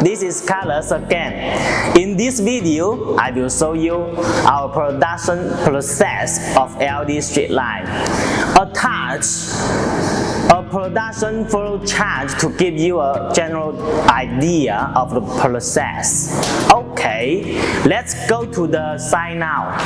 this is Carlos again. In this video, I will show you our production process of LED strip light. Attach a production flow chart to give you a general idea of the process. Okay, let's go to the site now.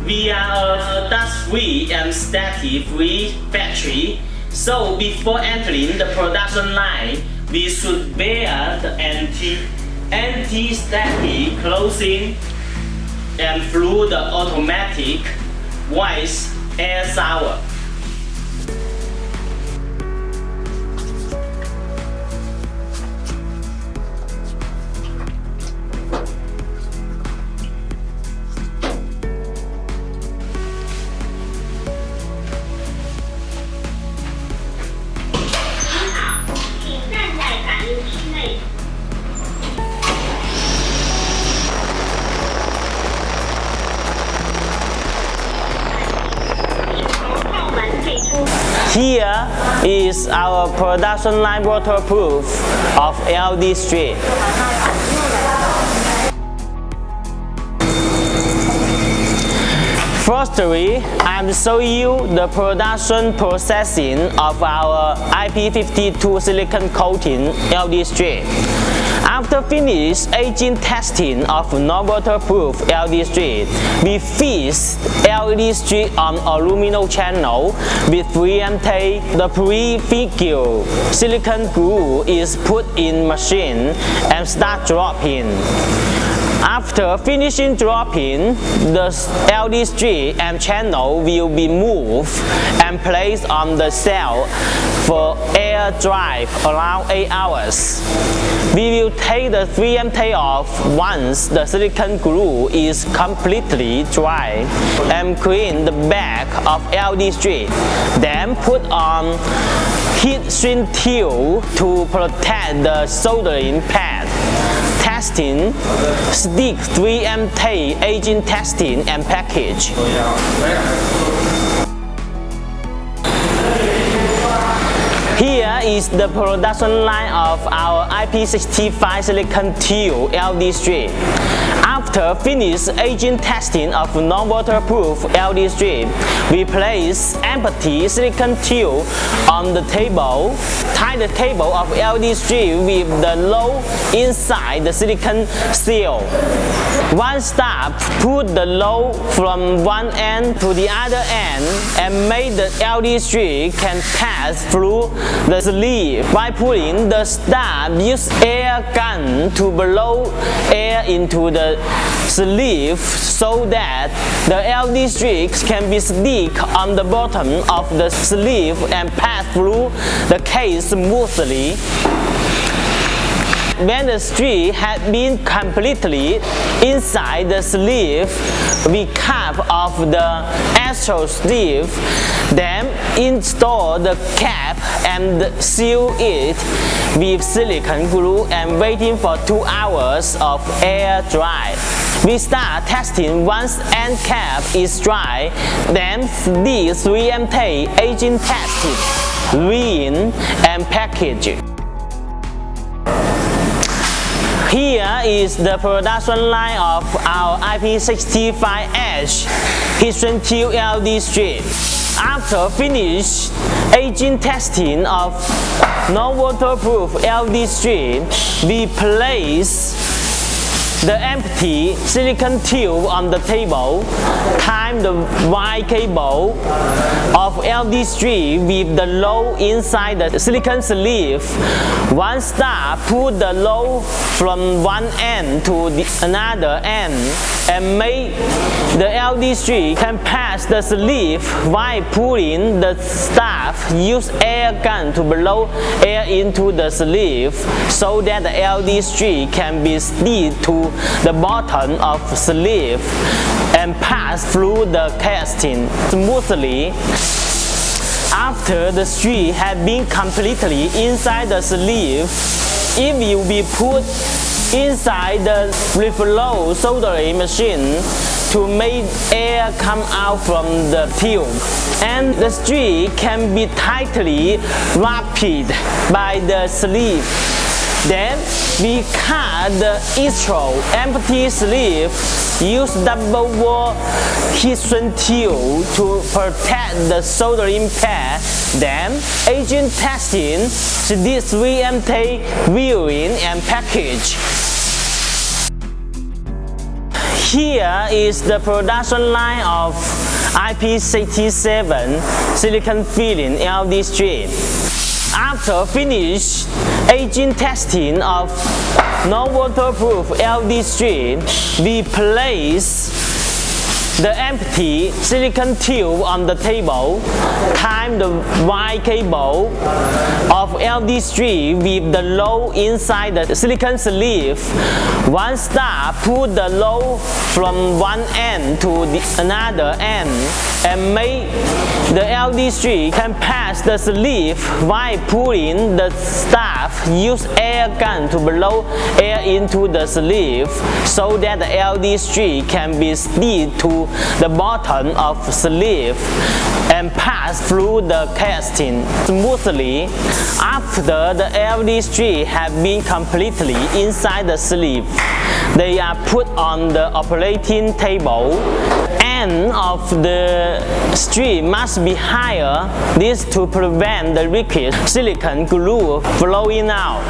We are a dust-free and static-free factory, so before entering the production line, we should wear the anti-static clothing and through the automatic voice air shower. Here is our production line waterproof of LED strip. Firstly, I'm showing you the production processing of our IP52 silicon coating LED strip. After finish aging testing of non-waterproof LED strip, we fix LED strip on aluminum channel with 3M tape. The prefigured silicon glue is put in machine and start dropping. After finishing dropping, the LED strip and channel will be moved and placed on the cell for air dry around 8 hours. We will take the 3M tape off once the silicon glue is completely dry and clean the back of LED strip. Then put on heat shrink tube to protect the soldering pad. Testing, stick 3M tape, aging testing and package. Here is the production line of our IP65 silicon tube LED strip. After finish aging testing of non-waterproof LED strip, we place empty silicon tube on the table. Tie the table of LED strip with the low inside the silicon seal. One step, put the low from one end to the other end and make the LED strip can pass through the sleeve. By pulling the step, use air gun to blow air into the sleeve so that the LED strips can be stick on the bottom of the sleeve and pass through the case smoothly. When the strip has been completely inside the sleeve, we cap off the extra sleeve, then install the cap and seal it with silicone glue and waiting for 2 hours of air dry. We start testing once end cap is dry, then stick 3M tape, aging tested, ring and package. Here is the production line of our IP65H heat shrink tube LED strip. After finish aging testing of non-waterproof LED strip, we place the empty silicon tube on the table, time the white cable of LED strip with the low inside the silicon sleeve. One step, put the low from one end to the another end and make the LED strip can pass the sleeve while pulling the step. Use air gun to blow air into the sleeve so that the LED strip can be stick to the bottom of sleeve and pass through the casting smoothly. After the strip has been completely inside the sleeve, it will be put inside the reflow soldering machine to make air come out from the tube, and the strip can be tightly wrapped by the sleeve. Then we cut the extra empty sleeve. Use double wall heat shrink tube to protect the soldering pad. Then agent testing, D3MT viewing and package. Here is the production line of IP67 silicon filling LED strip. After finish aging testing of non-waterproof LED strip, we place the empty silicon tube on the table, time the white cable of LED strip with the low inside the silicon sleeve. One star, put the low from one end to the another end and make the LED strip can pass the sleeve while pulling the staff. Use air gun to blow air into the sleeve so that the LED strip can be slid to the bottom of sleeve and pass through the casting smoothly. After the LED strip have been completely inside the sleeve, they are put on the operating table. End of the strip must be higher, this to prevent the liquid silicon glue flowing out.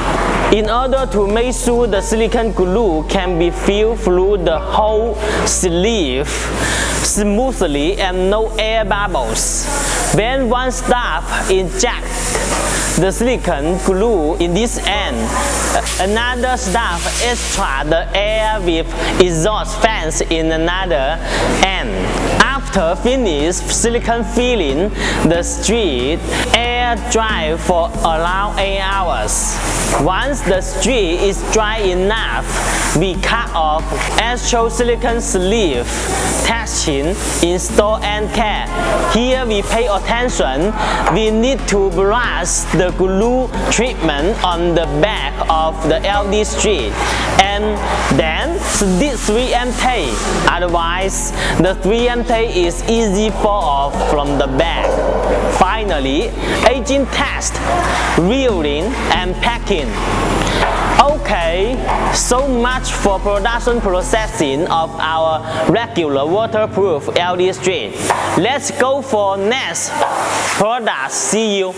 In order to make sure the silicon glue can be filled through the whole sleeve smoothly and no air bubbles. When one staff injects the silicon glue in this end, another staff extracts the air with exhaust fans in another end. After finish silicon filling the strip, air dry for around 8 hours. Once the strip is dry enough, we cut off extra silicon sleeve. Testing, install and care. Here we pay attention. We need to brush the glue treatment on the back of the LED strip and then slip 3MT. Otherwise, the 3MT is easy fall off from the back. Finally, aging test, reeling and packing. Okay, so much for production processing of our regular waterproof LED strip. Let's go for next product. See you.